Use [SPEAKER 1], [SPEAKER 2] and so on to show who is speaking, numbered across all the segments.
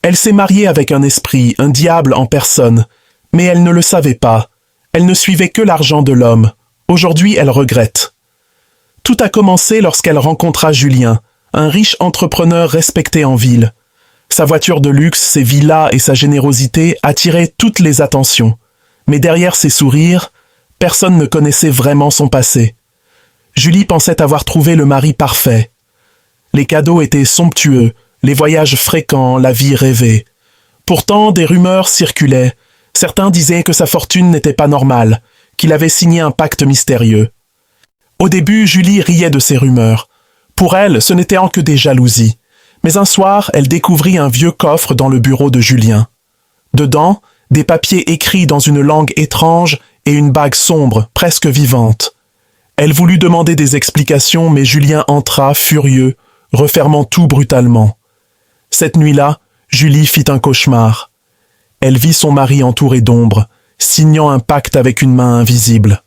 [SPEAKER 1] Elle s'est mariée avec un esprit, un diable en personne, mais elle ne le savait pas. Elle ne suivait que l'argent de l'homme. Aujourd'hui, elle regrette. Tout a commencé lorsqu'elle rencontra Julien, un riche entrepreneur respecté en ville. Sa voiture de luxe, ses villas et sa générosité attiraient toutes les attentions. Mais derrière ses sourires, personne ne connaissait vraiment son passé. Julie pensait avoir trouvé le mari parfait. Les cadeaux étaient somptueux, les voyages fréquents, la vie rêvée. Pourtant, des rumeurs circulaient. Certains disaient que sa fortune n'était pas normale, qu'il avait signé un pacte mystérieux. Au début, Julie riait de ces rumeurs. Pour elle, ce n'était en que des jalousies. Mais un soir, elle découvrit un vieux coffre dans le bureau de Julien. Dedans, des papiers écrits dans une langue étrange et une bague sombre, presque vivante. Elle voulut demander des explications, mais Julien entra, furieux, refermant tout brutalement. Cette nuit-là, Julie fit un cauchemar. Elle vit son mari entouré d'ombre, signant un pacte avec une main invisible.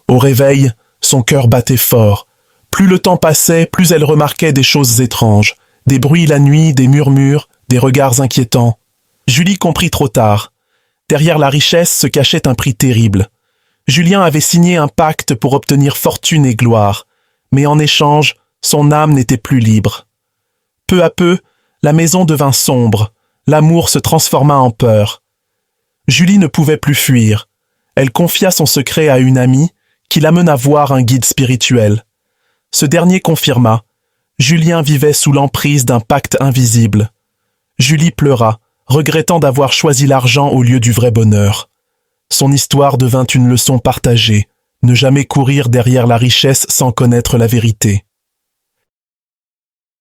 [SPEAKER 1] Au réveil, son cœur battait fort. Plus le temps passait, plus elle remarquait des choses étranges. Des bruits la nuit, des murmures, des regards inquiétants. Julie comprit trop tard. Derrière la richesse se cachait un prix terrible. Julien avait signé un pacte pour obtenir fortune et gloire, mais en échange, son âme n'était plus libre. Peu à peu, la maison devint sombre, l'amour se transforma en peur. Julie ne pouvait plus fuir. Elle confia son secret à une amie qui l'amena voir un guide spirituel. Ce dernier confirma. Julien vivait sous l'emprise d'un pacte invisible. Julie pleura, regrettant d'avoir choisi l'argent au lieu du vrai bonheur. Son histoire devint une leçon partagée, ne jamais courir derrière la richesse sans connaître la vérité.